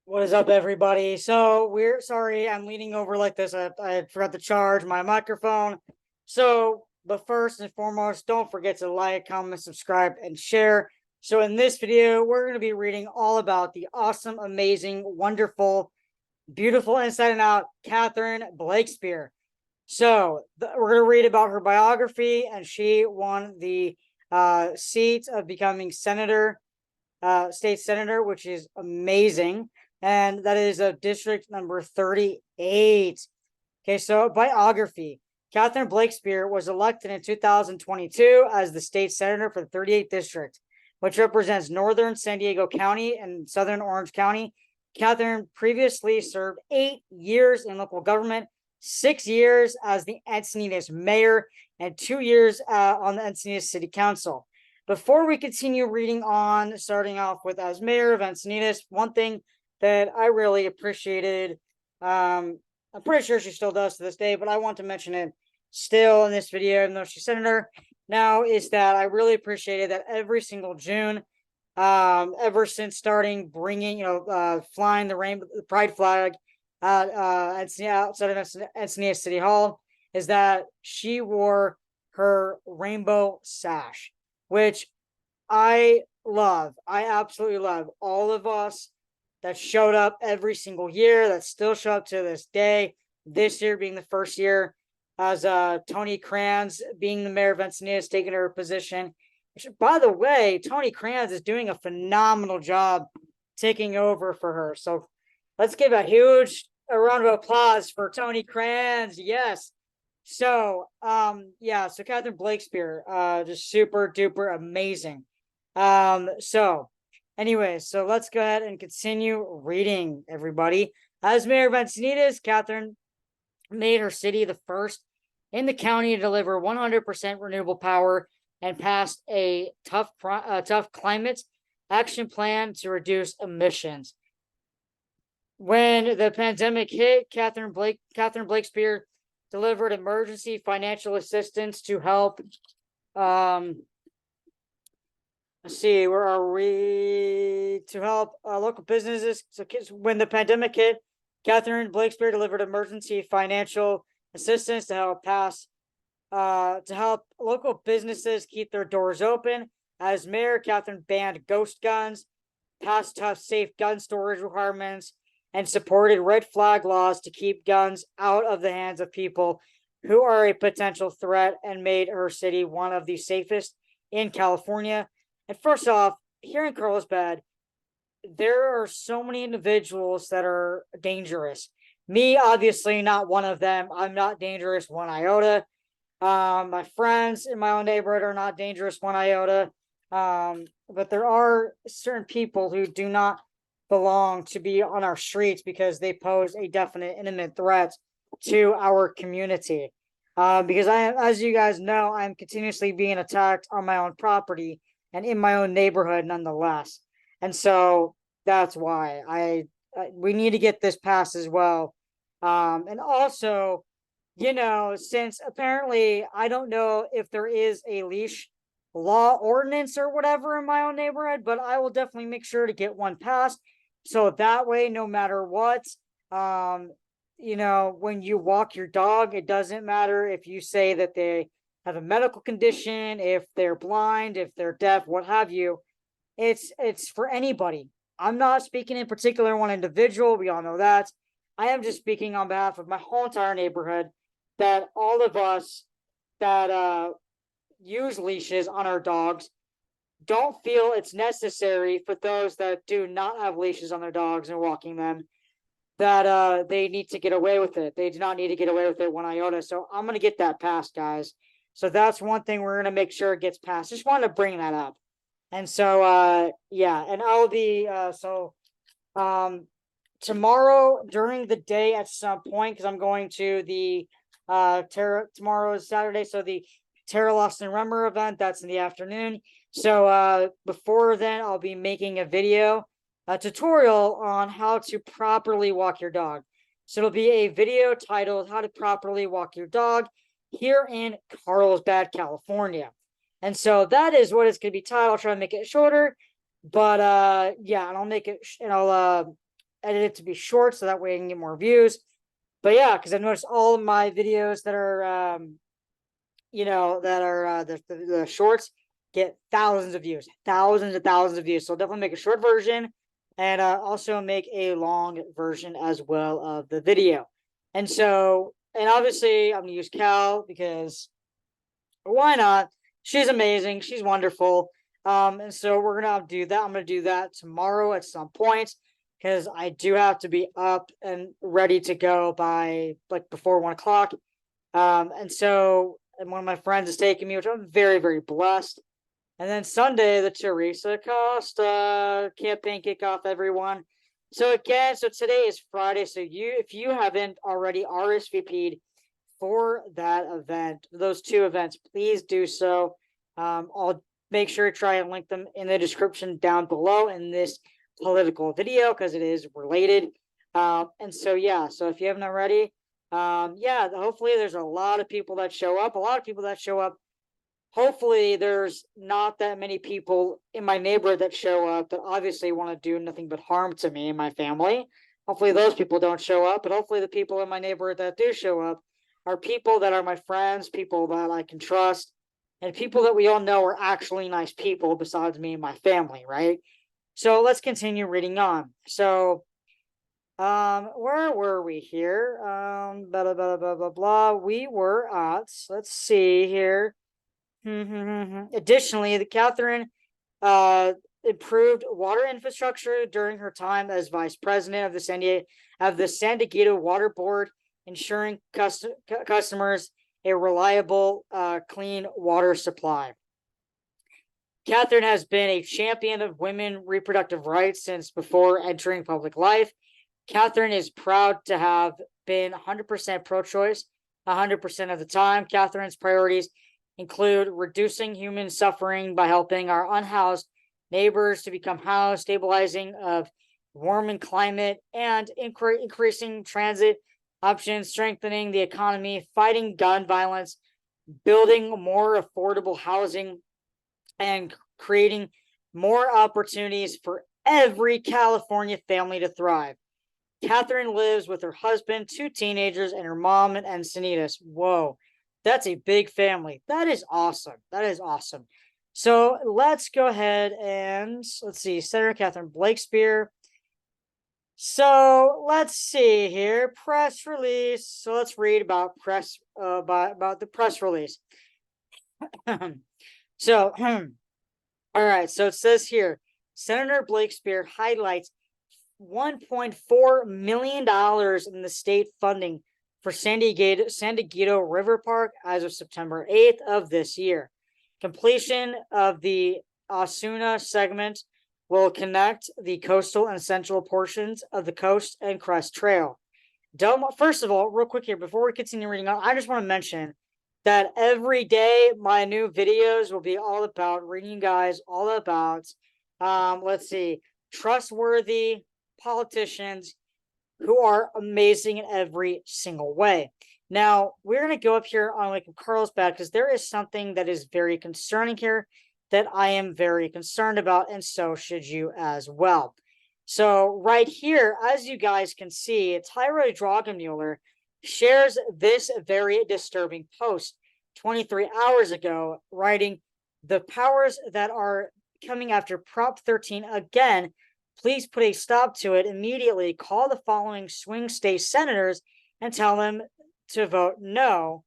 What is up, everybody? So we're sorry, I'm leaning over like this. I forgot to charge my microphone. But first and foremost, don't forget to like, comment, subscribe, and share. So in this video, we're going to be reading all about the awesome, amazing, wonderful, beautiful, inside and out Cathrine Blakespear. We're going to read about her biography, and she won the seat of becoming state senator, which is amazing. And that is district number 38. Okay, so biography. Cathrine Blakespear was elected in 2022 as the state senator for the 38th district, which represents northern San Diego County and southern Orange County. Cathrine previously served 8 years in local government, 6 years as the Encinitas mayor, and 2 years on the Encinitas City Council. Before we continue reading on, starting off with as mayor of Encinitas, one thing that I really appreciated, I'm pretty sure she still does to this day, but I want to mention it still in this video, even though she's senator now, is that I really appreciated that every single June, ever since starting bringing, flying the pride flag outside of Encinitas City Hall, is that she wore her rainbow sash, which I love. I absolutely love. All of us that showed up every single year, that still show up to this day, this year being the first year as Tony Kranz being the mayor of Encinitas, taking her position. By the way, Tony Kranz is doing a phenomenal job taking over for her. So let's give a round of applause for Tony Kranz. Yes. So Cathrine Blakespear, just super duper amazing. So let's go ahead and continue reading, everybody. As mayor of Encinitas, Cathrine made her city the first in the county to deliver 100% renewable power and passed a tough climate action plan to reduce emissions. When the pandemic hit, Cathrine Blakespear delivered emergency financial assistance to help let's see, where are we? To help local businesses. So when the pandemic hit, Cathrine Blakespear delivered emergency financial assistance to help local businesses keep their doors open. As mayor, Cathrine banned ghost guns, passed tough safe gun storage requirements, and supported red flag laws to keep guns out of the hands of people who are a potential threat, and made her city one of the safest in California. And first off, here in Carlsbad, there are so many individuals that are dangerous. Me, obviously, not one of them. I'm not dangerous one iota. My friends in my own neighborhood are not dangerous one iota. But there are certain people who do not belong to be on our streets because they pose a definite imminent threat to our community. Because as you guys know, I'm continuously being attacked on my own property and in my own neighborhood nonetheless. And so that's why we need to get this passed as well. And also, since apparently I don't know if there is a leash law ordinance or whatever in my own neighborhood, but I will definitely make sure to get one passed. So that way, no matter what, when you walk your dog, it doesn't matter if you say that they have a medical condition, if they're blind, if they're deaf, what have you. It's for anybody. I'm not speaking in particular one individual. We all know that. I am just speaking on behalf of my whole entire neighborhood, that all of us that use leashes on our dogs don't feel it's necessary for those that do not have leashes on their dogs and walking them, that they need to get away with it. They do not need to get away with it one iota. So I'm going to get that passed, guys. So that's one thing we're going to make sure it gets passed. Just wanted to bring that up. And so, and I'll be, tomorrow during the day at some point, because I'm going to the, tomorrow is Saturday, so the Tara Lost and Remember event, that's in the afternoon. So, before then, I'll be making a tutorial on how to properly walk your dog. So it'll be a video titled "How to Properly Walk Your Dog" here in Carlsbad, California. And so that is what it's going to be titled. I'll try to make it shorter, but and I'll make it, edit it to be short so that way I can get more views. But yeah, because I've noticed all of my videos that are, the shorts get thousands of views, thousands and thousands of views. So I'll definitely make a short version and also make a long version as well of the video. And so, and obviously I'm going to use Cal because why not? She's amazing. She's wonderful. And so we're going to do that. I'm going to do that tomorrow at some point because I do have to be up and ready to go by like before 1 o'clock. And one of my friends is taking me, which I'm very, very blessed. And then Sunday, the Teresa Costa campaign kickoff, everyone. So again, so today is Friday. So if you haven't already RSVP'd for that event, those two events, please do so. I'll make sure to try and link them in the description down below in this political video because it is related. And so, yeah, so if you haven't already, hopefully there's a lot of people that show up, Hopefully there's not that many people in my neighborhood that show up that obviously want to do nothing but harm to me and my family. Hopefully those people don't show up, but hopefully the people in my neighborhood that do show up are people that are my friends, people that I can trust, and people that we all know are actually nice people besides me and my family, right? So let's continue reading on. So, where were we here? Blah, blah, blah, blah, blah, blah. We were at, let's see here. Additionally, Catherine improved water infrastructure during her time as vice president of the San Diego Water Board, ensuring customers a reliable, clean water supply. Catherine has been a champion of women reproductive rights since before entering public life. Catherine is proud to have been 100% pro-choice 100% of the time. Catherine's priorities include reducing human suffering by helping our unhoused neighbors to become housed, stabilizing of warming climate, and increasing transit options, strengthening the economy, fighting gun violence, building more affordable housing, and creating more opportunities for every California family to thrive. Catherine lives with her husband, 2 teenagers, and her mom and Encinitas. Whoa, that's a big family. That is awesome. That is awesome. So let's go ahead and let's see, Senator Cathrine Blakespear. So let's see here, press release. So let's read about about the press release. So, all right. So it says here, Senator Blakespear highlights $1.4 million in the state funding for San Diego River Park as of September 8th of this year. Completion of the Osuna segment will connect the coastal and central portions of the Coast and Crest Trail. First of all, real quick here, before we continue reading on, I just want to mention that every day my new videos will be all about reading you guys all about, let's see, trustworthy politicians who are amazing in every single way. Now, we're going to go up here on like Carlsbad because there is something that is very concerning here that I am very concerned about, and so should you as well. So right here, as you guys can see, Tyra Drogenmuller shares this very disturbing post 23 hours ago, writing, "The powers that are coming after Prop 13 again, please put a stop to it immediately. Call the following swing state senators and tell them to vote no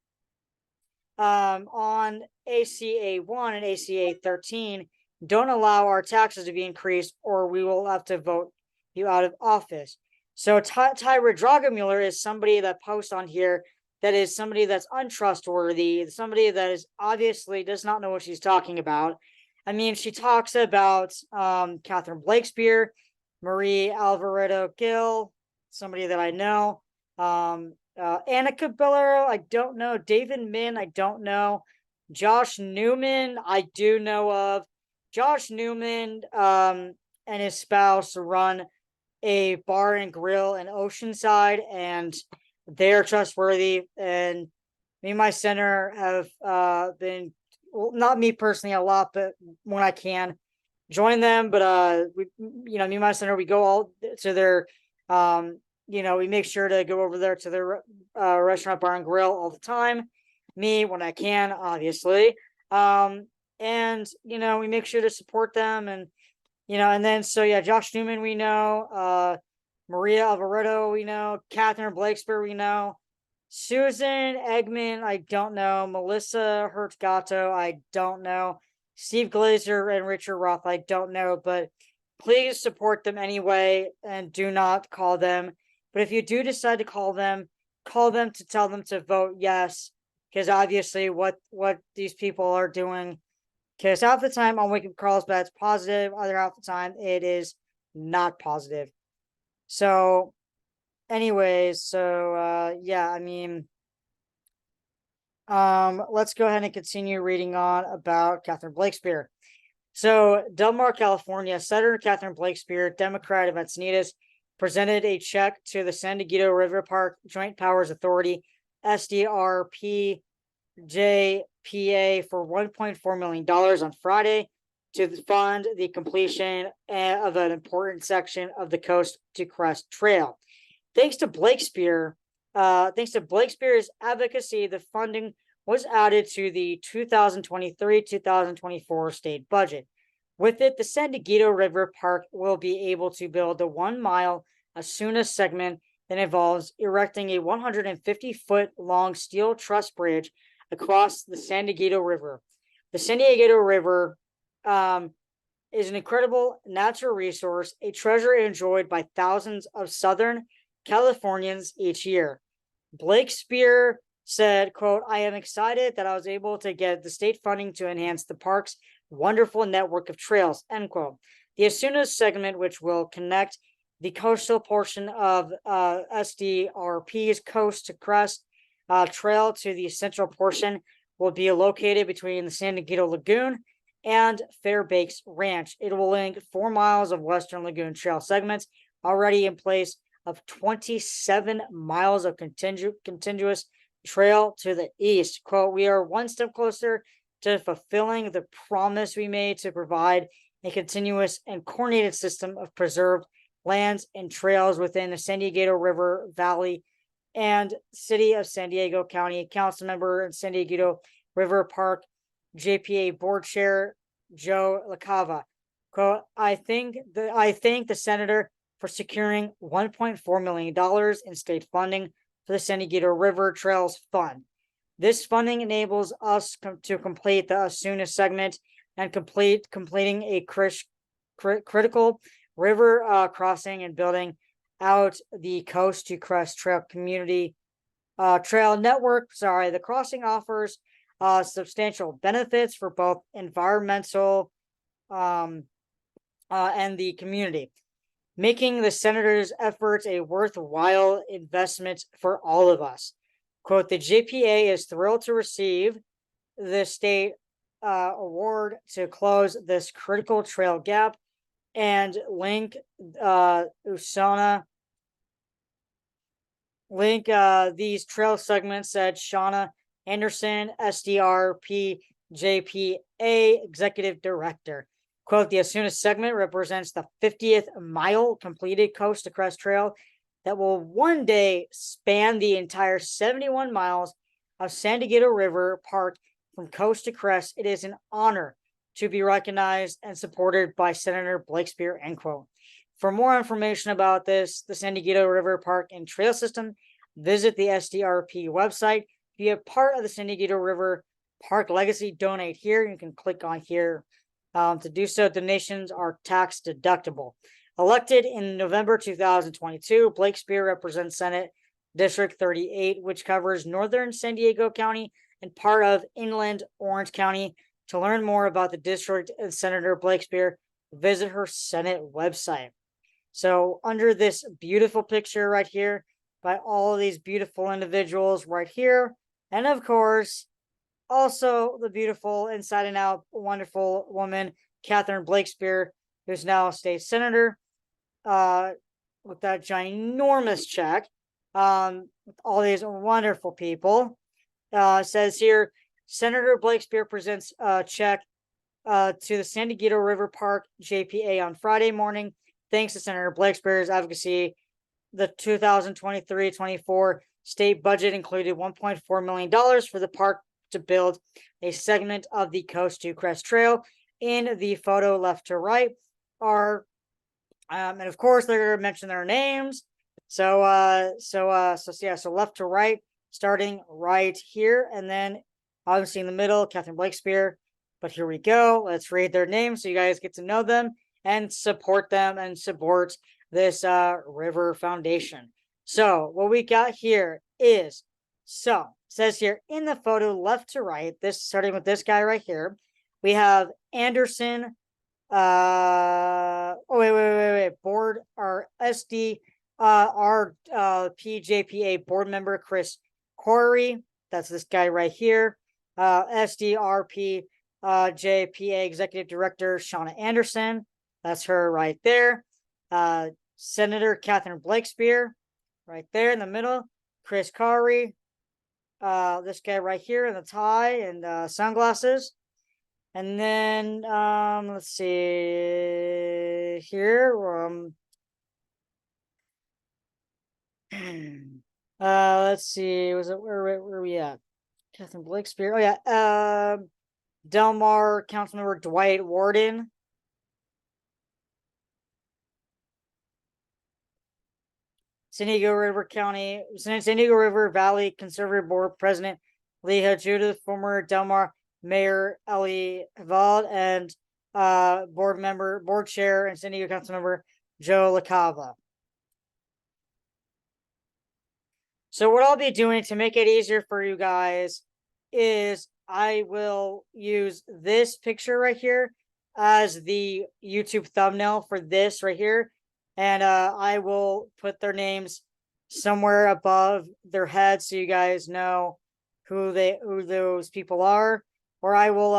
on ACA 1 and ACA 13. Don't allow our taxes to be increased or we will have to vote you out of office." So Tyra Drogenmuller is somebody that posts on here that is somebody that's untrustworthy, somebody that is obviously does not know what she's talking about. I mean, she talks about Cathrine Blakespear, Marie Alvarado Gill, somebody that I know, Anna Caballero, I don't know, David Min, I don't know, Josh Newman, I do know of. Josh Newman and his spouse run a bar and grill in Oceanside, and they're trustworthy. And me and my center have been, well, not me personally a lot, but when I can join them. But me and my center, we go all to their We make sure to go over there to the restaurant, bar, and grill all the time. Me, when I can, obviously. And we make sure to support them, and then so yeah, Josh Newman, we know, Maria Alvaredo, we know, Cathrine Blakespear, we know, Susan Eggman, I don't know, Melissa Hertz-Gatto, I don't know, Steve Glazer and Richard Roth, I don't know, but please support them anyway, and do not call them. But if you do decide to call them to tell them to vote yes, because obviously what these people are doing, because half the time on Wake Up Carlsbad it's positive, other half the time it is not positive. So anyways, yeah, I mean, let's go ahead and continue reading on about Cathrine Blakespear. So Del Mar, California, Senator Cathrine Blakespear, Democrat of Encinitas, presented a check to the San Diego River Park Joint Powers Authority, SDRPJPA, for $1.4 million on Friday to fund the completion of an important section of the Coast to Crest Trail. Thanks to Blakespear's advocacy, the funding was added to the 2023-2024 state budget. With it, the San Diego River Park will be able to build a 1-mile Asuna segment that involves erecting a 150-foot long steel truss bridge across the San Diego River. The San Diego River is an incredible natural resource, a treasure enjoyed by thousands of Southern Californians each year. Blakespear said, quote, "I am excited that I was able to get the state funding to enhance the park's wonderful network of trails," end quote. The Asuna segment, which will connect the coastal portion of SDRP's Coast to Crest Trail to the central portion, will be located between the San Diego Lagoon and Fairbanks Ranch. It will link 4 miles of Western Lagoon Trail segments already in place of 27 miles of continuous trail to the east. Quote, "We are one step closer to fulfilling the promise we made to provide a continuous and coordinated system of preserved lands and trails within the San Diego River Valley and City of San Diego County." Council member in San Diego River Park JPA Board Chair Joe LaCava, quote, I thank the senator for securing $1.4 million in state funding for the San Diego River Trails Fund. This funding enables us to complete the Asuna segment and completing a critical river crossing and building out the Coast to Crest Trail community trail network. The crossing offers substantial benefits for both environmental and the community, making the senator's efforts a worthwhile investment for all of us. Quote, "The JPA is thrilled to receive the state award to close this critical trail gap and link these trail segments," said Shauna Anderson, SDRP JPA Executive Director. Quote, "The Asuna segment represents the 50th mile completed Coast to Crest Trail that will one day span the entire 71 miles of San Diego River Park from coast to crest. It is an honor to be recognized and supported by Senator Blakespear," end quote. For more information about this, the San Diego River Park and Trail System, visit the SDRP website. Be a part of the San Diego River Park Legacy. Donate here. You can click on here to do so. Donations are tax deductible. Elected in November 2022, Blakespear represents Senate District 38, which covers northern San Diego County and part of inland Orange County. To learn more about the district and Senator Blakespear, visit her Senate website. So under this beautiful picture right here by all of these beautiful individuals right here, and of course, also the beautiful inside and out wonderful woman, Cathrine Blakespear, who's now a state senator, with that ginormous check, with all these wonderful people. Says here, Senator Blakespear presents a check to the San Diego River Park JPA on Friday morning. Thanks to Senator Blakespear's advocacy, the 2023-24 state budget included $1.4 million for the park to build a segment of the Coast to Crest Trail. In the photo left to right are, and of course they're going to mention their names. So left to right, starting right here, and then obviously in the middle, Cathrine Blakespear. But here we go. Let's read their names so you guys get to know them and support them and support this River Foundation. So what we got here is, so it says here in the photo left to right, this starting with this guy right here, we have Anderson. Board our SD our PJPA board member Chris Corey. That's this guy right here. SDRP JPA executive director Shauna Anderson. That's her right there. Senator Cathrine Blakespear, right there in the middle. Chris Corey. This guy right here in the tie and sunglasses. And then let's see here. Let's see. Was it where are we at? Cathrine Blakespear. Oh yeah. Delmar Councilmember Dwight Warden. San Diego River Valley Conservative Board President Leah Judith, former Delmar Mayor Ellie Vald, and board chair and San Diego council member Joe LaCava. So what I'll be doing to make it easier for you guys is I will use this picture right here as the YouTube thumbnail for this right here. And I will put their names somewhere above their heads so you guys know who those people are. Or I will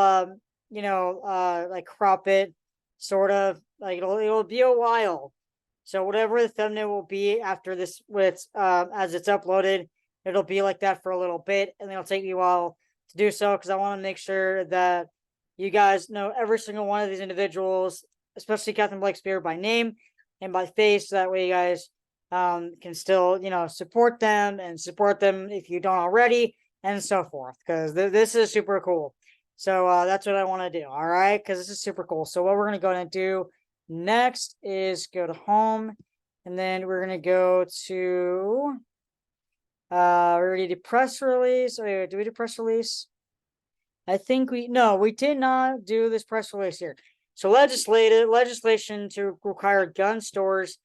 like crop it, sort of like it'll be a while. So whatever the thumbnail will be after this, as it's uploaded, it'll be like that for a little bit, and it'll take me a while to do so because I want to make sure that you guys know every single one of these individuals, especially Cathrine Blakespear, by name and by face. So that way you guys can still support them if you don't already, and so forth, because this is super cool. So that's what I want to do. All right, because this is super cool. So what we're going to go and do next is go to home, and then we're going to go to we already did press release. Oh, wait, do we do press release? I think we did not do this press release here. So legislation to require gun stores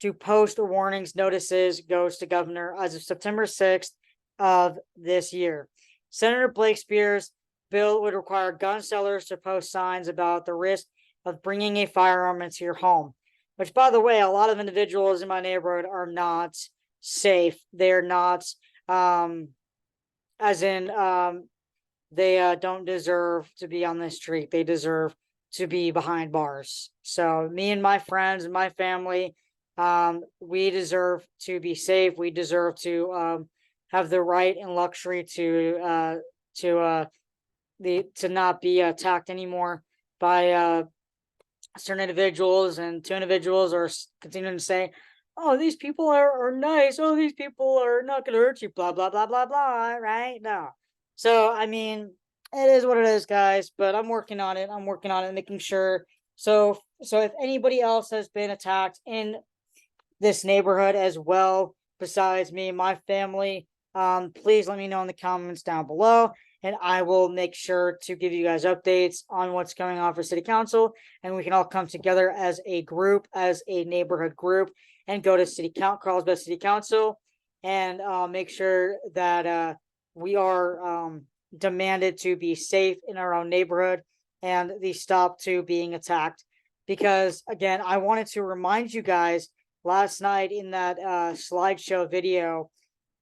to post warnings notices goes to governor as of September 6th of this year. Senator Blakespear's bill would require gun sellers to post signs about the risk of bringing a firearm into your home, which, by the way, a lot of individuals in my neighborhood are not safe. They're not, as in, they don't deserve to be on the street. They deserve to be behind bars. So me and my friends and my family, we deserve to be safe. We deserve to have the right and luxury to not be attacked anymore by certain individuals, and two individuals are continuing to say, oh, these people are nice. Oh, these people are not going to hurt you, blah, blah, blah, blah, blah, right? No. So, I mean, it is what it is, guys, but I'm working on it. Making sure. So if anybody else has been attacked in this neighborhood as well, besides me and my family, please let me know in the comments down below, and I will make sure to give you guys updates on what's going on for city council, and we can all come together as a group, as a neighborhood group, and go to Carlsbad City Council and make sure that we are demanded to be safe in our own neighborhood and the stop to being attacked. Because again, I wanted to remind you guys last night in that slideshow video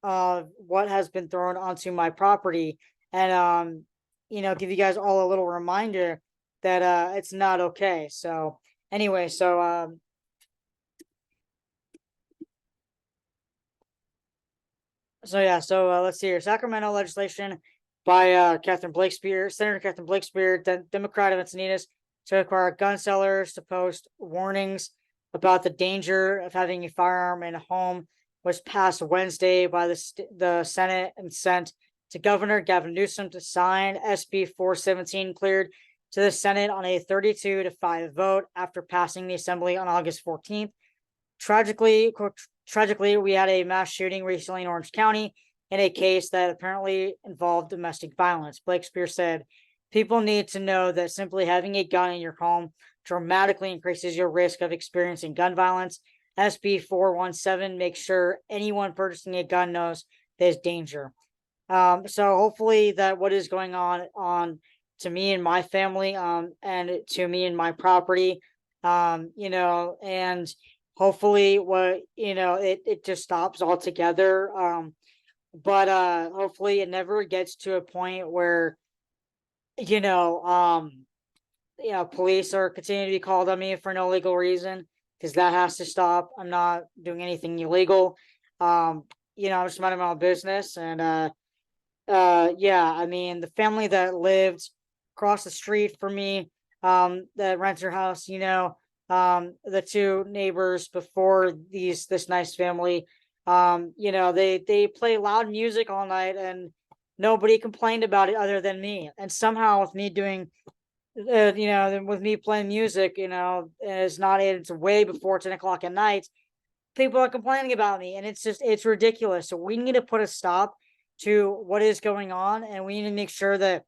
of what has been thrown onto my property, and give you guys all a little reminder that it's not okay. So anyway, so let's see here. Sacramento legislation by Cathrine Blakespear, Senator Cathrine Blakespear, Democrat of Encinitas, to require gun sellers to post warnings about the danger of having a firearm in a home was passed Wednesday by the Senate and sent to Governor Gavin Newsom to sign. SB 417 cleared to the Senate on a 32-5 vote after passing the Assembly on August 14th. Tragically, we had a mass shooting recently in Orange County in a case that apparently involved domestic violence. Blakespear said, people need to know that simply having a gun in your home dramatically increases your risk of experiencing gun violence. SB 417 makes sure anyone purchasing a gun knows there's danger. So hopefully that what is going on to me and my family, and to me and my property, and hopefully it just stops altogether. But hopefully it never gets to a point where, police are continuing to be called on me for no legal reason, because that has to stop. I'm not doing anything illegal. I'm just minding my own business. And yeah, I mean, the family that lived across the street from me, that rents their house, the two neighbors before this nice family, they play loud music all night and nobody complained about it other than me. And somehow with me doing, with me playing music, it's way before 10 o'clock at night, people are complaining about me, and it's ridiculous. So we need to put a stop to what is going on, and we need to make sure that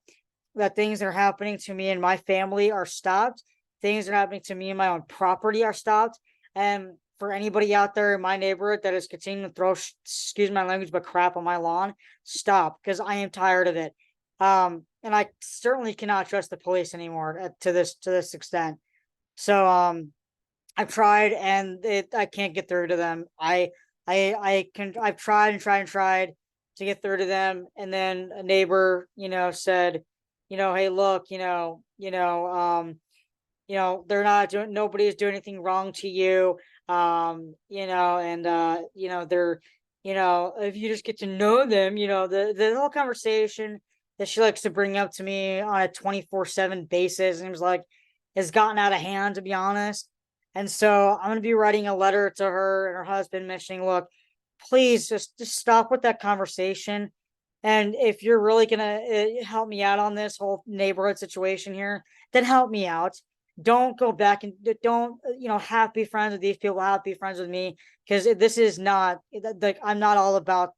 things that are happening to me and my family are stopped. Things that are happening to me and my own property are stopped. And for anybody out there in my neighborhood that is continuing to throw, excuse my language, but crap on my lawn, stop, because I am tired of it. And I certainly cannot trust the police anymore to this extent. So I've tried, and I can't get through to them. I've tried and tried to get through to them, and then a neighbor, said, hey, look, they're not doing, nobody's doing anything wrong to you. They're, if you just get to know them, the whole conversation that she likes to bring up to me on a 24/7 basis, and it was like, has gotten out of hand, to be honest. And so I'm going to be writing a letter to her and her husband mentioning, look, please just stop with that conversation. And if you're really going to help me out on this whole neighborhood situation here, then help me out. Don't go back and don't, have be friends with these people, have be friends with me, because this is not like, I'm not all about,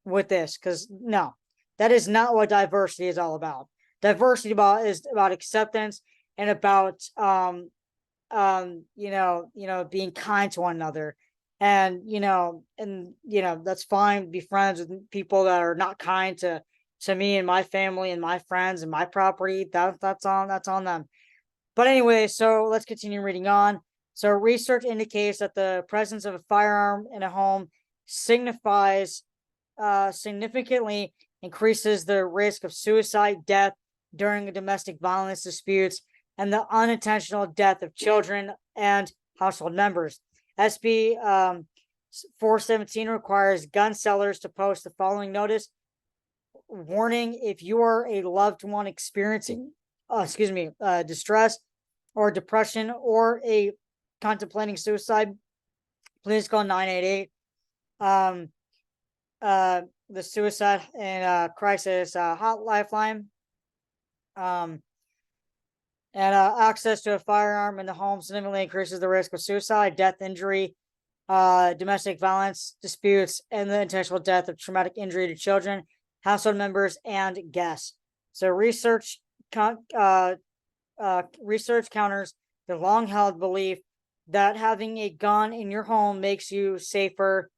with this, because no, that is not what diversity is all about. Diversity is about acceptance and about, being kind to one another. And that's fine, be friends with people that are not kind to me and my family and my friends and my property. That's on them. But anyway, so let's continue reading on. So research indicates that the presence of a firearm in a home significantly increases the risk of suicide, death during domestic violence disputes, and the unintentional death of children and household members. SB 417 requires gun sellers to post the following notice: warning, if you are a loved one experiencing distress or depression, or a contemplating suicide, please call 988. The suicide and crisis hot lifeline. And access to a firearm in the home significantly increases the risk of suicide, death, injury, domestic violence disputes, and the intentional death of traumatic injury to children, household members, and guests. So research counters the long-held belief that having a gun in your home makes you safer.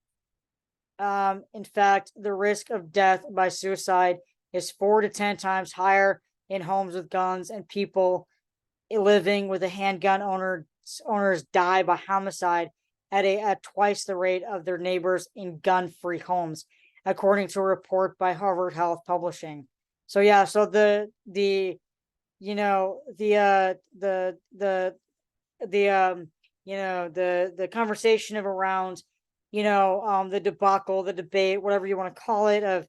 In fact, the risk of death by suicide is 4 to 10 times higher in homes with guns, and people living with a handgun owners die by homicide at twice the rate of their neighbors in gun-free homes, according to a report by Harvard Health Publishing. So yeah, so the conversation of around, the debacle, the debate, whatever you want to call it, of,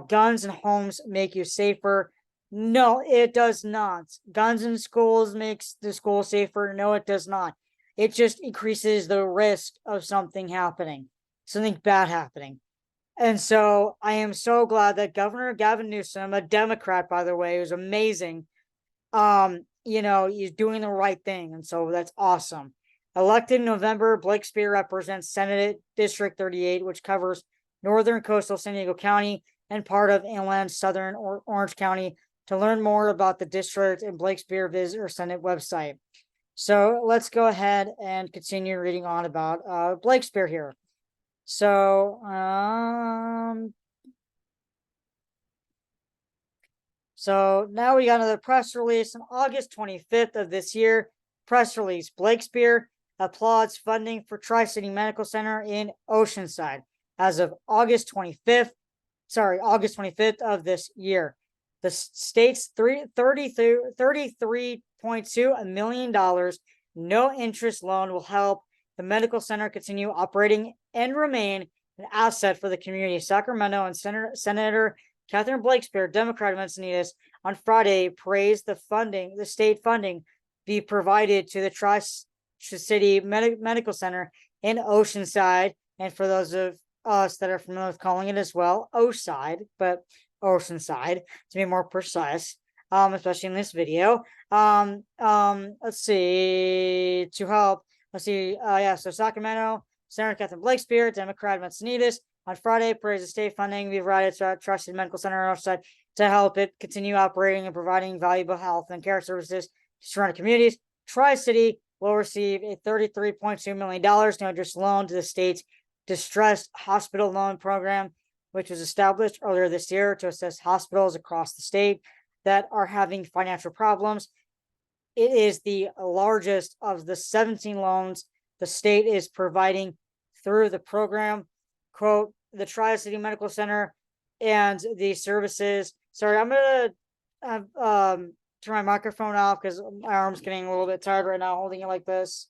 guns in homes make you safer. No, it does not. Guns in schools makes the school safer. No, it does not. it just increases the risk of something happening, something bad happening. And so I am so glad that Governor Gavin Newsom, a Democrat, by the way, who's amazing, he's doing the right thing. And so that's awesome. Elected in November, Blakespear represents Senate District 38, which covers northern coastal San Diego County and part of inland southern Orange County. To learn more about the district and Blakespear, visit our Senate website. So let's go ahead and continue reading on about Blakespear here. So now we got another press release on August 25th of this year. Press release: Blakespear applauds funding for Tri-City Medical Center in Oceanside as of August 25th of this year. The state's $33.2 million no interest loan will help the medical center continue operating and remain an asset for the community. Sacramento and Senator Cathrine Blakespear, Democrat of Encinitas, on Friday praised the state funding be provided to the Tri-City Medical Center in Oceanside. And for those of us that are familiar with calling it as well, Oceanside, but Oceanside to be more precise, especially in this video. Let's see, to help. So Sacramento, Senator Cathrine Blakespear, Democrat of Encinitas, on Friday praised the state funding we provided to Tri-City Medical Center in Oceanside to help it continue operating and providing valuable health and care services to surrounding communities. Tri-City will receive a $33.2 million no interest loan to the state's distressed hospital loan program, which was established earlier this year to assist hospitals across the state that are having financial problems. It is the largest of the 17 loans the state is providing through the program. Quote, the Tri-City Medical Center and the services. Sorry, I'm going to turn my microphone off because my arm's getting a little bit tired right now holding it like this.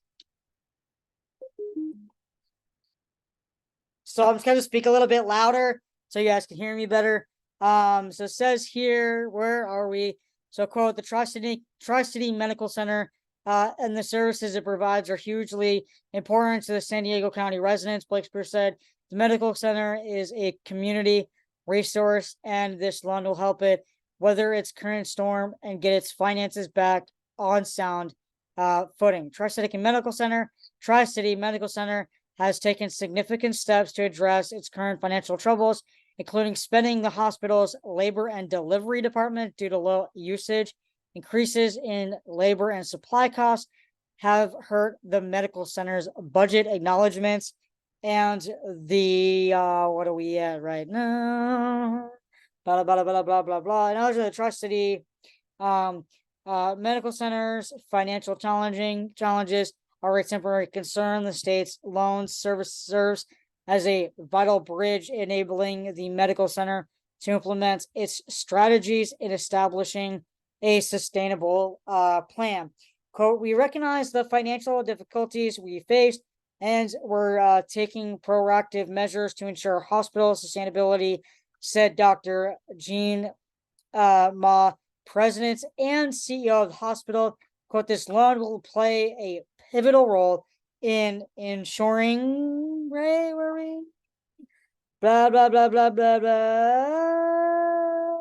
So I'm just going to speak a little bit louder so you guys can hear me better. So it says here, where are we? So quote, the Tri-City Medical Center and the services it provides are hugely important to the San Diego County residents. Blakespear said the medical center is a community resource and this loan will help it weather its current storm and get its finances back on sound footing. Tri-City Medical Center has taken significant steps to address its current financial troubles, including spending the hospital's labor and delivery department due to low usage. Increases in labor and supply costs have hurt the medical center's budget. Acknowledgements and the what are we at right now? Blah blah blah blah blah blah. Acknowledgement of the Tri-City medical center's financial challenges are a temporary concern. The state's loan service serves as a vital bridge enabling the medical center to implement its strategies in establishing a sustainable plan. Quote, we recognize the financial difficulties we faced and we're taking proactive measures to ensure hospital sustainability, said Dr. Jean Ma, president and CEO of the hospital. Quote, this loan will play a pivotal role in ensuring, right, where we? Blah, blah, blah, blah, blah, blah.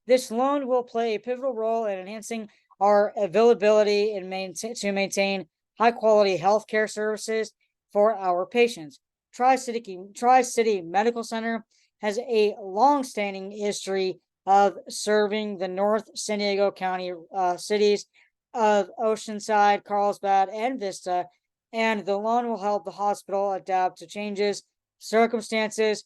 This loan will play a pivotal role in enhancing our availability and maintain high quality healthcare services for our patients. Tri-City Medical Center has a long-standing history of serving the North San Diego County cities of Oceanside, Carlsbad, and Vista, and the loan will help the hospital adapt to changes circumstances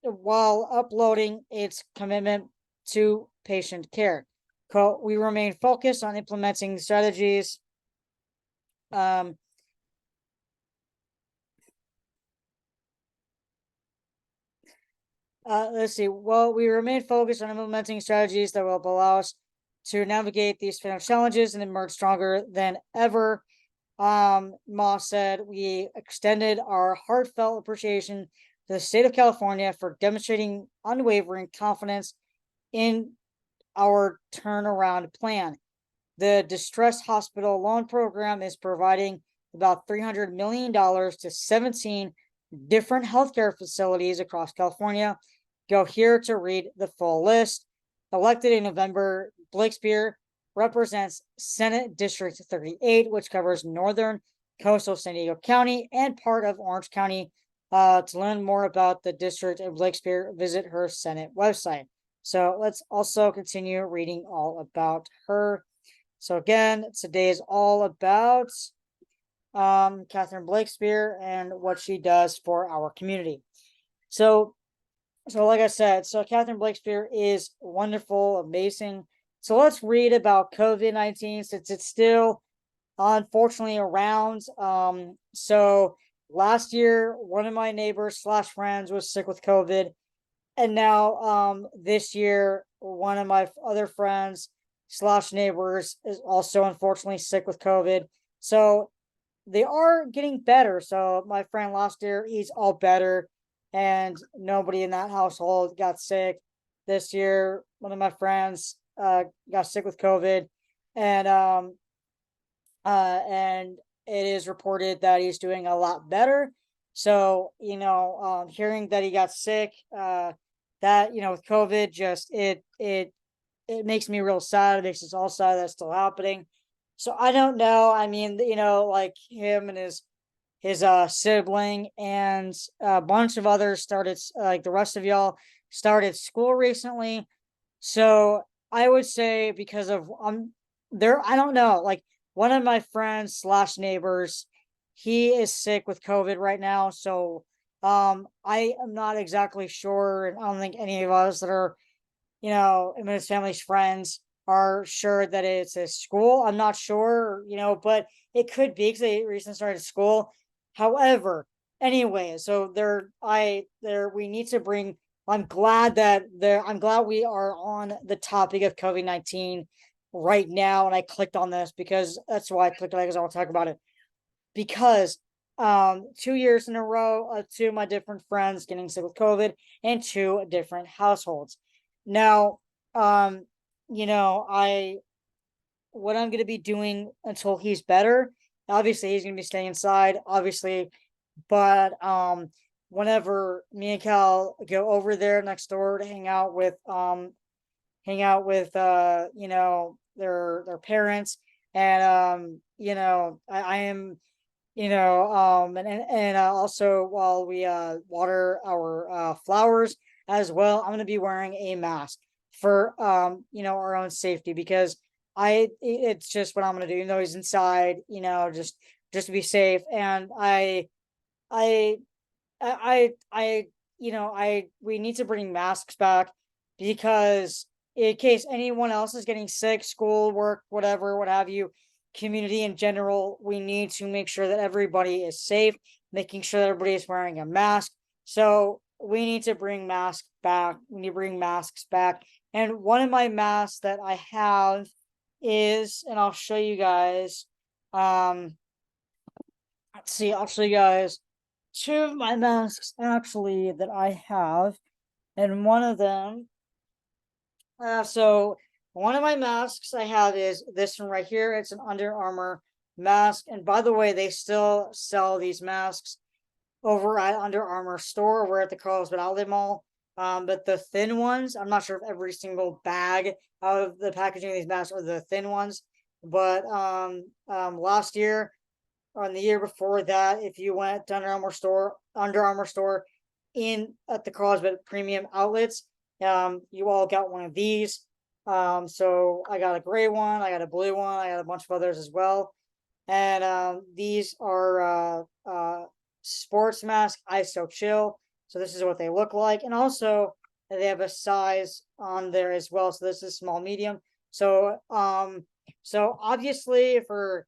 while uploading its commitment to patient care. Quote, we remain focused on implementing strategies let's see. Well, we remain focused on implementing strategies that will allow us to navigate these financial challenges and emerge stronger than ever. Moss said, we extended our heartfelt appreciation to the state of California for demonstrating unwavering confidence in our turnaround plan. The distressed hospital loan program is providing about $300 million to 17 different healthcare facilities across California. Go here to read the full list. Elected in November, Blakespear represents Senate District 38, which covers northern coastal San Diego County and part of Orange County. To learn more about the district of Blakespear, visit her Senate website. So let's also continue reading all about her. So again, today is all about Cathrine Blakespear and what she does for our community. So like I said, so Cathrine Blakespear is wonderful, amazing. So let's read about COVID-19 since it's still unfortunately around. So last year, one of my neighbors slash friends was sick with COVID. And now this year, one of my other friends slash neighbors is also unfortunately sick with COVID. So they are getting better. So my friend last year, he's all better, and nobody in that household got sick. This year, one of my friends got sick with COVID, and and it is reported that he's doing a lot better. So hearing that he got sick, that with COVID, just it makes me real sad. It makes us all sad that's still happening. So I don't know. I mean, like him and his sibling and a bunch of others started, like the rest of y'all started school recently. So I would say because of there, I don't know, like one of my friends slash neighbors, he is sick with COVID right now. So I am not exactly sure, and I don't think any of us that are him and his family's friends are sure that it's his school. I'm not sure, but it could be because they recently started school. However, anyway, so we need to bring. I'm glad we are on the topic of COVID-19 right now, and I clicked on this because that's why I clicked on it, because I want to talk about it. Because 2 years in a row, two of my different friends getting sick with COVID in two different households. Now, what I'm going to be doing until he's better, obviously he's going to be staying inside, obviously, but whenever me and Cal go over there next door to hang out with their parents, and I am and also while we water our flowers as well, I'm going to be wearing a mask for our own safety, because it's just what I'm going to do, even though he's inside, just to be safe. And I we need to bring masks back, because in case anyone else is getting sick, school, work, whatever, what have you, community in general, we need to make sure that everybody is safe, making sure that everybody is wearing a mask. So we need to bring masks back. We need to bring masks back. And one of my masks that I have is, and I'll show you guys, let's see, I'll show you guys two of my masks actually that I have. And one of them, so one of my masks I have is this one right here. It's an Under Armour mask. And by the way, they still sell these masks over at Under Armour store over at the Carlsbad Outlet Mall. But the thin ones, I'm not sure if every single bag of the packaging of these masks are the thin ones. But last year or the year before that, if you went to Under Armour store in at the Carlsbad Premium Outlets, you all got one of these. So I got a gray one, I got a blue one, I got a bunch of others as well. And these are sports mask ISO chill. So this is what they look like. And also they have a size on there as well. So this is small, medium. So obviously for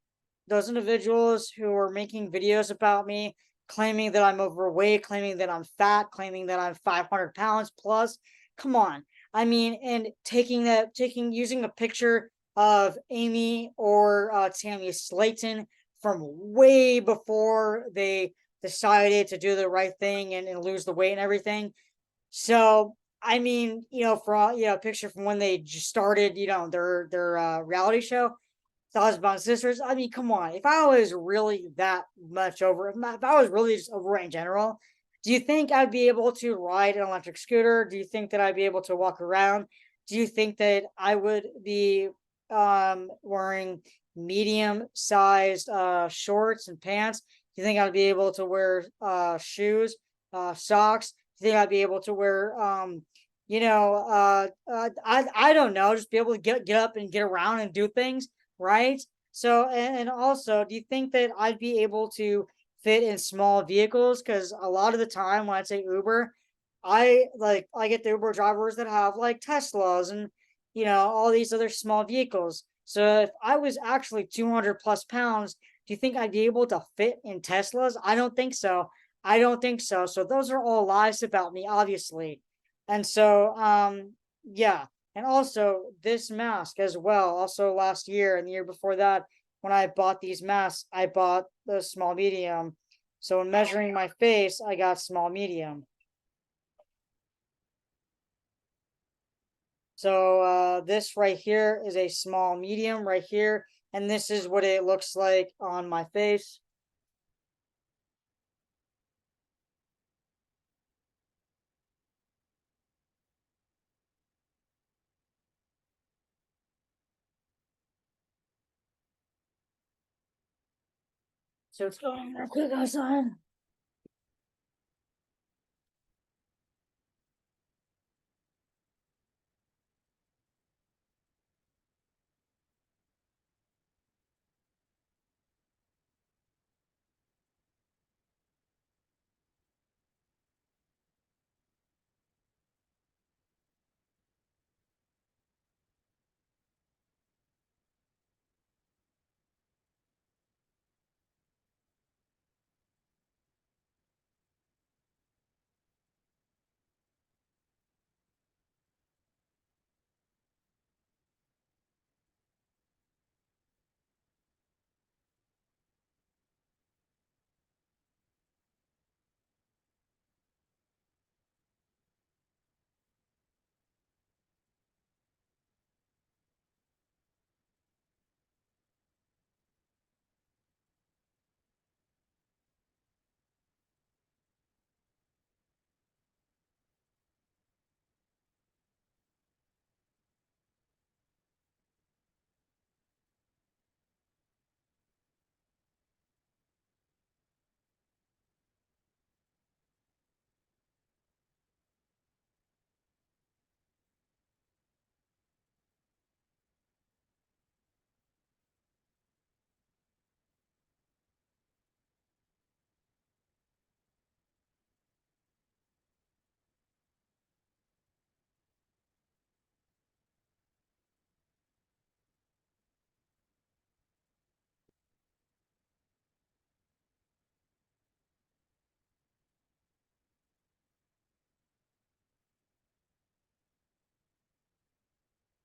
those individuals who are making videos about me, claiming that I'm overweight, claiming that I'm fat, claiming that I'm 500 pounds plus, come on. I mean, and using a picture of Amy or Tammy Slayton from way before they decided to do the right thing and lose the weight and everything. So, I mean, for a picture from when they just started, their reality show. husband, sisters. I mean, come on. If I was really that much over, if I was really just overweight in general, do you think I'd be able to ride an electric scooter? Do you think that I'd be able to walk around? Do you think that I would be wearing medium sized shorts and pants? Do you think I'd be able to wear shoes, socks? Do you think I'd be able to wear I don't know, just be able to get up and get around and do things, right? So, and also, do you think that I'd be able to fit in small vehicles? Because a lot of the time when I take Uber, I get the Uber drivers that have like Teslas and all these other small vehicles. So if I was actually 200 plus pounds, do you think I'd be able to fit in Teslas? I don't think so. I don't think so. So those are all lies about me, obviously. And so, yeah. And also this mask as well. Also last year and the year before that, when I bought these masks, I bought the small medium. So when measuring my face, I got small medium. So this right here is a small medium right here. And this is what it looks like on my face. So it's going real quick outside.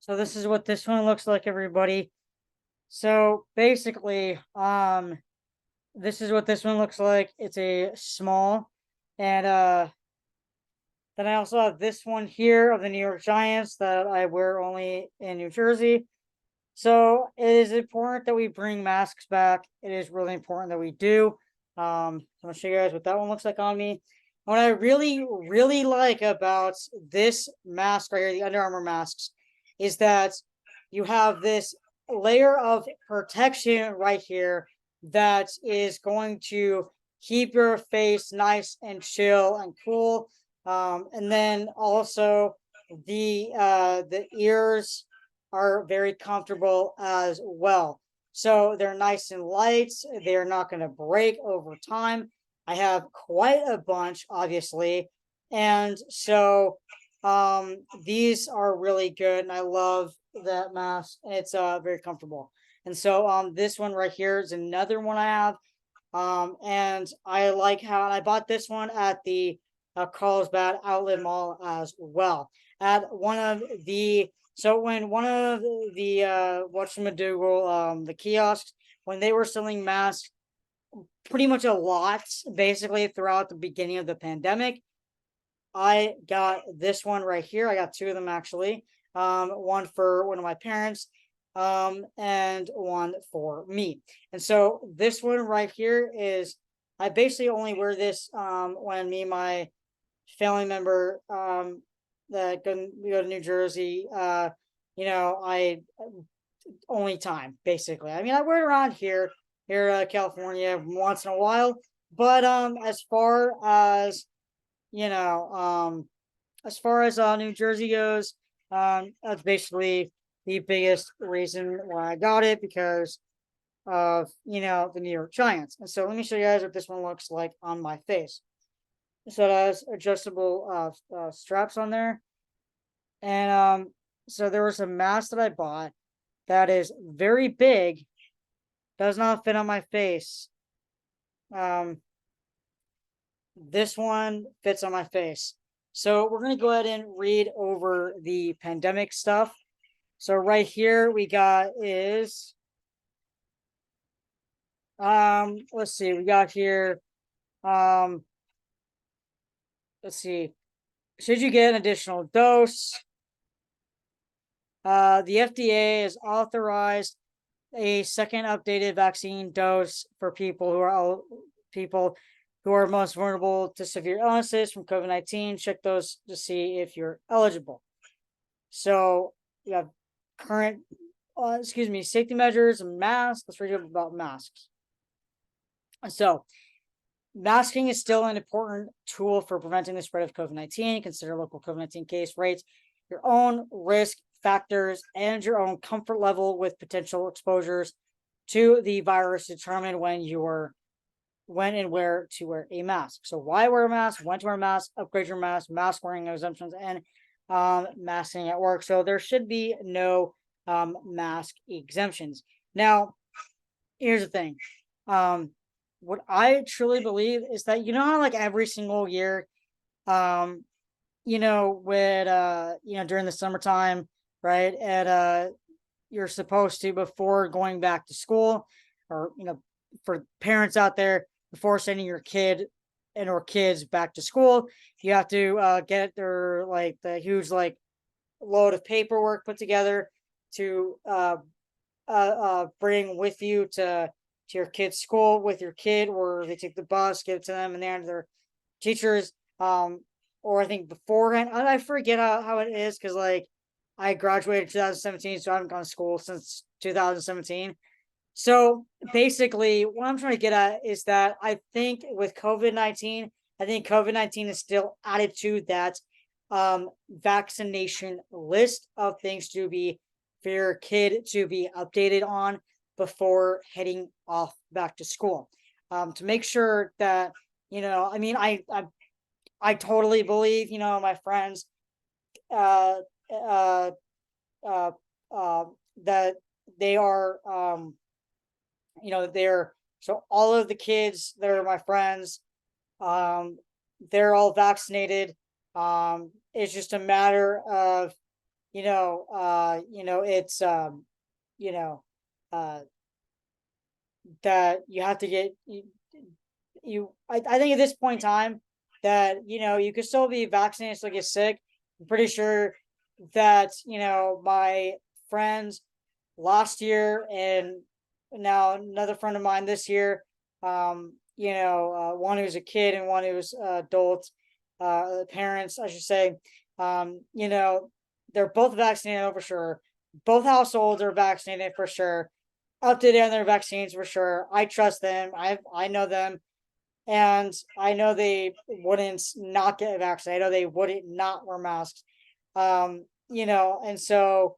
So this is what this one looks like, everybody. So basically, this is what this one looks like. It's a small, and then I also have this one here of the New York Giants that I wear only in New Jersey. So it is important that we bring masks back. It is really important that we do. I'm gonna show you guys what that one looks like on me. What I really, really like about this mask right here, the Under Armour masks, is that you have this layer of protection right here that is going to keep your face nice and chill and cool. And then also the ears are very comfortable as well. So they're nice and light. They're not going to break over time. I have quite a bunch, obviously. And so these are really good. And I love that mask. And it's very comfortable. And so this one right here is another one I have. And I like how I bought this one at the Carlsbad Outlet Mall as well. At one of the so when one of the whatchamacallit, the kiosks, when they were selling masks pretty much a lot basically throughout the beginning of the pandemic, I got this one right here. I got two of them actually. One for one of my parents and one for me. And so this one right here is, I basically only wear this when me and my family member that we go to New Jersey. I only time basically. I mean, I wear it around here, California once in a while. But as far as you know, as far as New Jersey goes, that's basically the biggest reason why I got it, because of the New York Giants. And so let me show you guys what this one looks like on my face. So it has adjustable straps on there, and so there was a mask that I bought that is very big, does not fit on my face. Um, this one fits on my face. So we're going to go ahead and read over the pandemic stuff. So right here we got is, let's see, we got here, let's see, should you get an additional dose? The FDA has authorized a second updated vaccine dose for people who are most vulnerable to severe illnesses from COVID-19. Check those to see if you're eligible. So you have current, safety measures and masks. Let's read about masks. So masking is still an important tool for preventing the spread of COVID-19. Consider local COVID-19 case rates, your own risk factors, and your own comfort level with potential exposures to the virus to determine when and where to wear a mask. So why wear a mask, when to wear a mask, upgrade your mask wearing exemptions, and masking at work. So there should be no mask exemptions. Now, here's the thing. What I truly believe is that, how like every single year, when during the summertime, right? And you're supposed to, before going back to school, or for parents out there, before sending your kid and or kids back to school, you have to get their the huge load of paperwork put together to bring with you to your kid's school with your kid, or they take the bus, give it to them, and they're their teachers. Or I think beforehand, I forget how it is, because I graduated 2017, so I haven't gone to school since 2017. So basically, what I'm trying to get at is that I think with COVID-19, I think COVID-19 is still added to that vaccination list of things to be for your kid to be updated on before heading off back to school. To make sure that, I totally believe, my friends, uh, uh, uh, that they are, so all of the kids that are my friends, um, they're all vaccinated. It's just a matter of, it's, you know, uh, that you have to get I think at this point in time that you could still be vaccinated, still get sick. I'm pretty sure that my friends last year, and now another friend of mine this year, one who's a kid and one who's adult, parents I should say, they're both vaccinated for sure. Both households are vaccinated for sure, up to date on their vaccines for sure. I trust them. I know them, and I know they wouldn't not get vaccinated. I know they wouldn't not wear masks. And so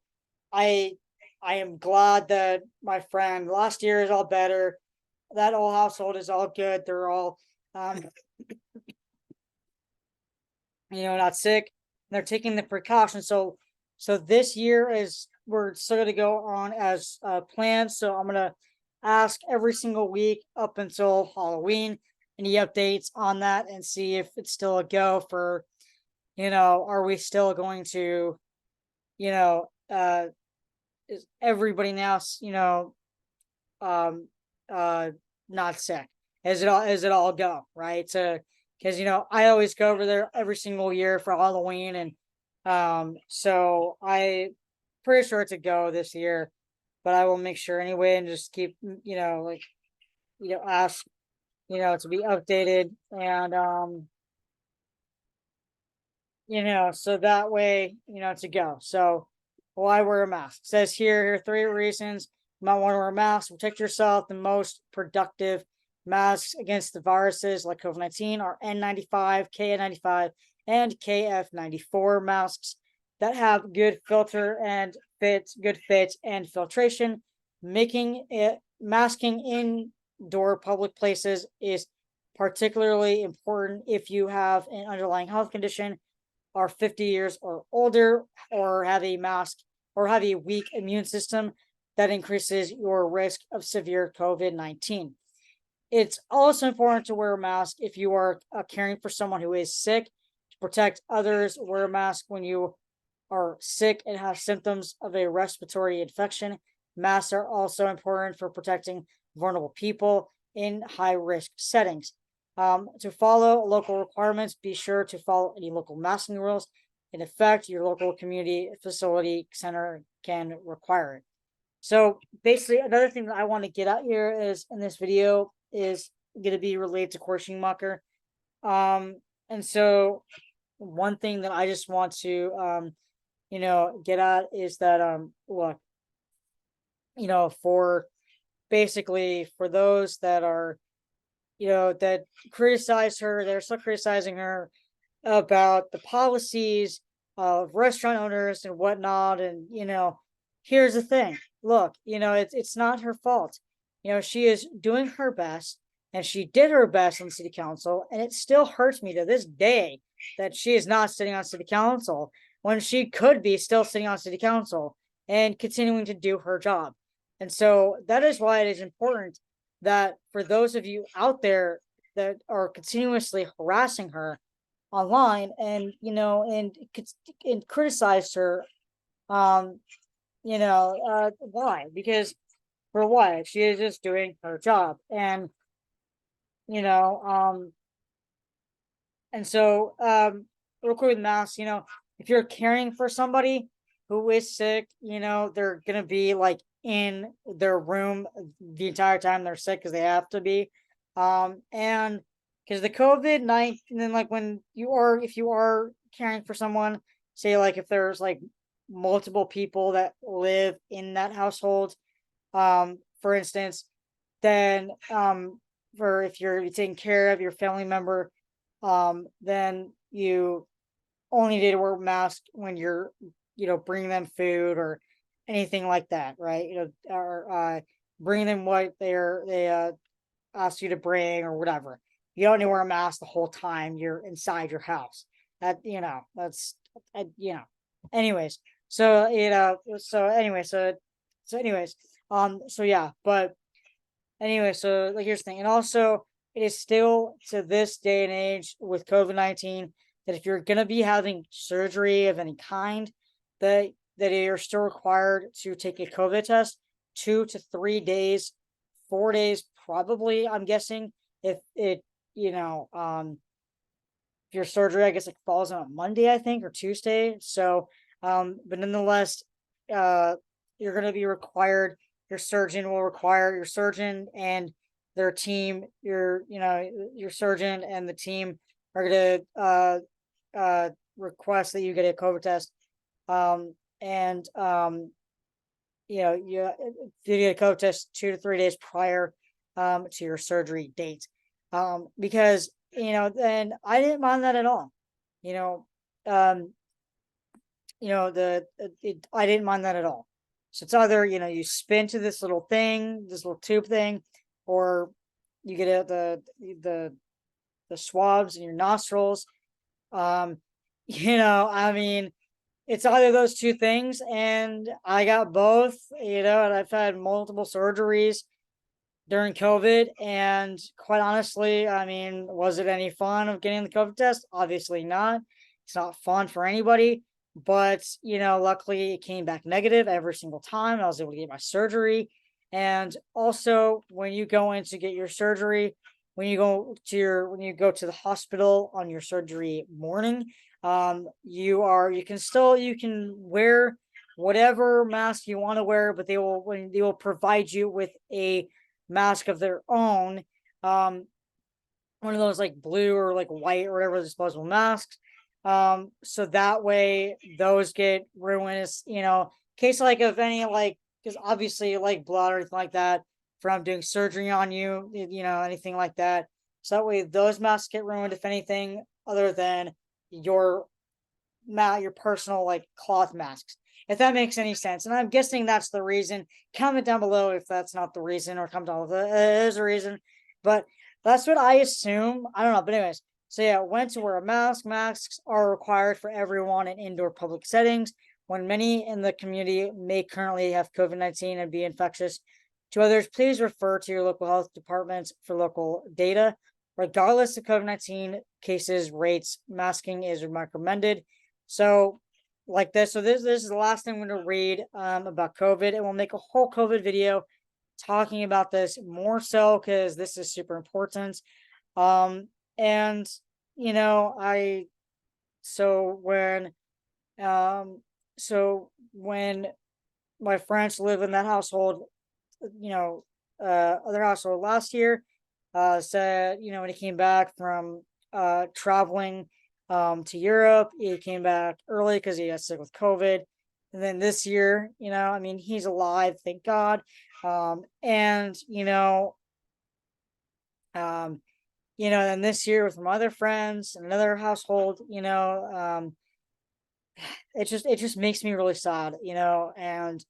I I am glad that my friend last year is all better. That whole household is all good. They're all not sick. They're taking the precautions. So this year is we're still going to go on as planned. So I'm gonna ask every single week up until Halloween any updates on that, and see if it's still a go for, are we still going to, you know, uh, is everybody now, um, uh, not sick? Is it all go right? So, because I always go over there every single year for Halloween, and so I pretty sure it's a go this year. but I will make sure anyway and just keep, like, ask, to be updated. And, so that way, to go. So why wear a mask? It says here are 3 reasons you might want to wear a mask. Protect yourself. The most productive masks against the viruses like COVID-19 are N95, KN95, and KF94 masks that have good filter and good fit and filtration. Masking indoor public places is particularly important if you have an underlying health condition, are 50 years or older, or have a weak immune system that increases your risk of severe COVID-19. It's also important to wear a mask if you are caring for someone who is sick. To protect others, wear a mask when you are sick and have symptoms of a respiratory infection. Masks are also important for protecting vulnerable people in high risk settings. To follow local requirements, be sure to follow any local masking rules. In effect, your local community facility center can require it. So basically, another thing that I want to get out here is in this video is going to be related to Korshin Mucker. And so one thing that I just want to, get at is that, look, for basically for those that are, that criticize her, they're still criticizing her about the policies of restaurant owners and whatnot. And, here's the thing. Look, it's not her fault. She is doing her best, and she did her best on city council. And it still hurts me to this day that she is not sitting on city council when she could be still sitting on city council and continuing to do her job. And so that is why it is important that for those of you out there that are continuously harassing her online and, and criticize her, why? Because for what? She is just doing her job. And, and so, real quick with masks, if you're caring for somebody who is sick, they're going to be like in their room the entire time they're sick because they have to be. And because the COVID-19, and then like if you are caring for someone, say like if there's like multiple people that live in that household, for instance, then for if you're taking care of your family member, then you only need to wear a mask when you're, bringing them food or anything like that, right? Or bring them what they ask you to bring or whatever. You don't need to wear a mask the whole time you're inside your house. That, that's, anyways. So, so yeah, but anyway, so like here's the thing. And also it is still to this day and age with COVID-19 that if you're going to be having surgery of any kind, that you're still required to take a COVID test 2 to 3 days, 4 days, probably, I'm guessing, if it, if your surgery, I guess, like falls on a Monday, I think, or Tuesday. So, but nonetheless, you're going to be required, your surgeon and their team, your surgeon and the team are going to request that you get a COVID test. And you get a COVID test 2 to 3 days prior to your surgery date. Because, then I didn't mind that at all. I didn't mind that at all. So it's either, you spin to this little thing, this little tube thing, or you get the swabs in your nostrils. I mean, it's either those two things, and I got both, and I've had multiple surgeries during COVID, and quite honestly, I mean, was it any fun of getting the COVID test? Obviously not. It's not fun for anybody, but luckily it came back negative every single time. I was able to get my surgery. And also when you go in to get your surgery, when you go to the hospital on your surgery morning, you can wear whatever mask you want to wear, but they will provide you with a mask of their own. Um, one of those like blue or like white or whatever disposable masks. So that way those get ruined, case like of any like, because obviously like blood or anything like that from doing surgery on you, anything like that. So that way those masks get ruined if anything other than your your personal like cloth masks. If that makes any sense. And I'm guessing that's the reason. Comment down below if that's not the reason, or comment down below if it is a reason. But that's what I assume. I don't know. But anyways, so yeah, when to wear a mask. Masks are required for everyone in indoor public settings. When many in the community may currently have COVID-19 and be infectious to others, please refer to your local health departments for local data. Regardless of COVID-19 cases, rates, masking is recommended. So like this. So this is the last thing I'm going to read about COVID, and we'll make a whole COVID video talking about this more so because this is super important. And I so when when my friends live in that household, other household last year, said when he came back from traveling to Europe. He came back early because he got sick with COVID. And then this year, I mean, he's alive, thank God. And and this year with my other friends and another household, it just makes me really sad, and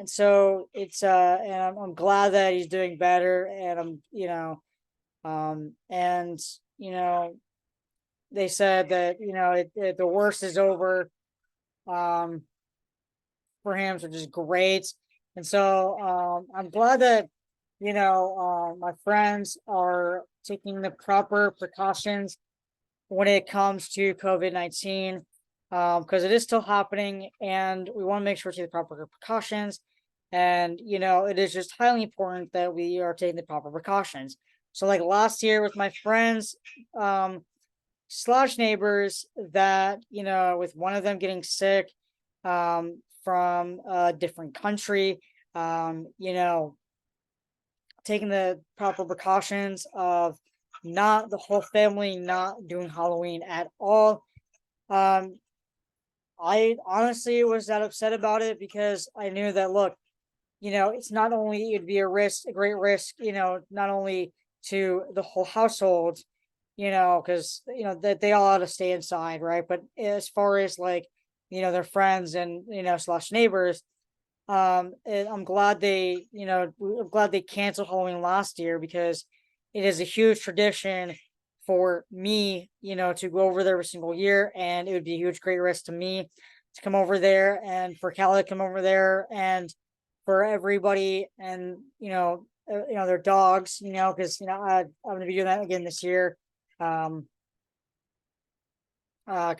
so it's and I'm glad that he's doing better, and and they said that the worst is over um for him, which is great. And so I'm glad that my friends are taking the proper precautions when it comes to COVID-19, because it is still happening, and we want to make sure to take the proper precautions. And it is just highly important that we are taking the proper precautions. So like last year with my friends, slash neighbors, that with one of them getting sick from a different country, taking the proper precautions of not the whole family not doing Halloween at all. I honestly was that upset about it because I knew that, look, it's not only it'd be a great risk, not only to the whole household, because that they all ought to stay inside, right? But as far as like, their friends and slash neighbors, and I'm glad they canceled Halloween last year, because it is a huge tradition for me, to go over there every single year, and it would be a huge, great risk to me to come over there, and for Callie to come over there, and for everybody, and their dogs, because I'm going to be doing that again this year, because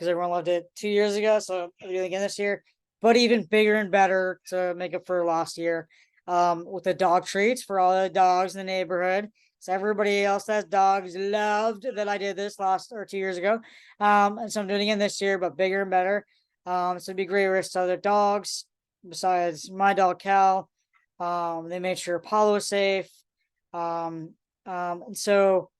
everyone loved it 2 years ago, so I'm doing it again this year, but even bigger and better to make up for last year, with the dog treats for all the dogs in the neighborhood. So everybody else that has dogs loved that I did this last or 2 years ago. And so I'm doing it again this year, but bigger and better. So it'd be great risk to other dogs besides my dog Cal. They made sure Apollo was safe. And so,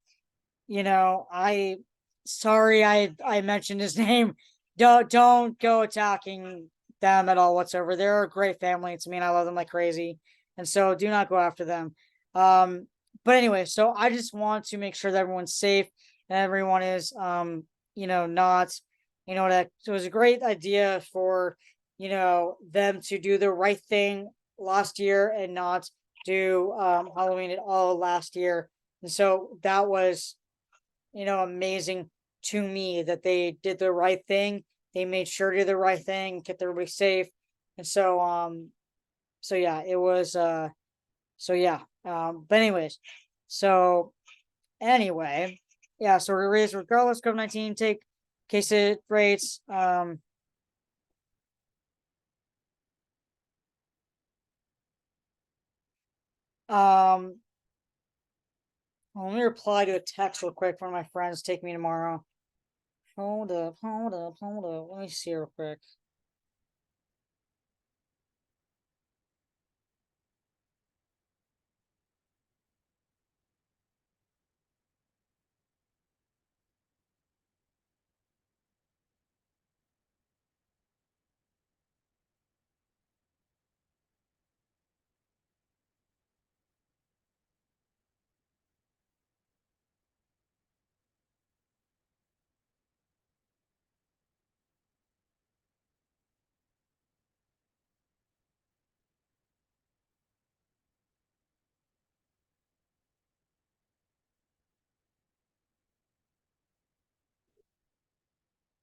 I sorry I mentioned his name. Don't go attacking them at all whatsoever. They're a great family to me, and I love them like crazy. And so do not go after them. But anyway, so I just want to make sure that everyone's safe and everyone is not, that it was a great idea for them to do the right thing last year and not do Halloween at all last year. And so that was amazing to me that they did the right thing. They made sure to do the right thing, kept everybody safe. And so yeah, it was so yeah. But anyways, so anyway, yeah, so we raised regardless COVID-19, take case it rates. Let me reply to a text real quick. One of my friends take me tomorrow. Hold up. Let me see real quick.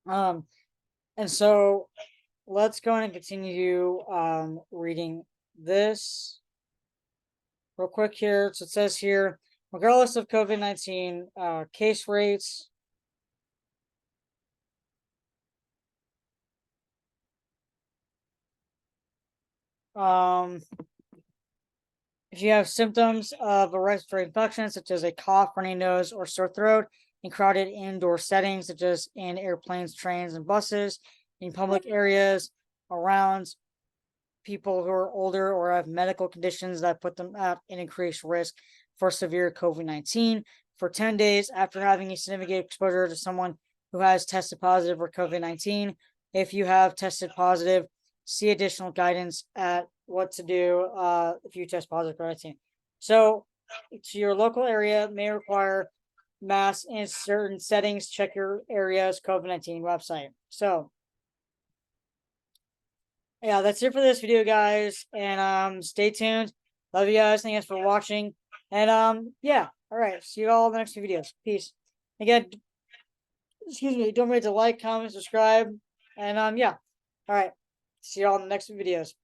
And so let's go and continue reading this real quick here. So it says here, regardless of COVID-19 case rates, if you have symptoms of a respiratory infection, such as a cough, runny nose, or sore throat, in crowded indoor settings, such as in airplanes, trains, and buses, in public areas, around people who are older or have medical conditions that put them at an increased risk for severe COVID-19, for 10 days after having a significant exposure to someone who has tested positive for COVID-19. If you have tested positive, see additional guidance at what to do if you test positive for COVID-19. So, to your local area may require masks in certain settings. Check your area's COVID-19 website. So, yeah, that's it for this video, guys. And stay tuned. Love you guys. Thank you guys for watching. And yeah, all right. See you all in the next few videos. Peace. Again, excuse me, don't forget to like, comment, subscribe. And yeah. All right. See you all in the next videos.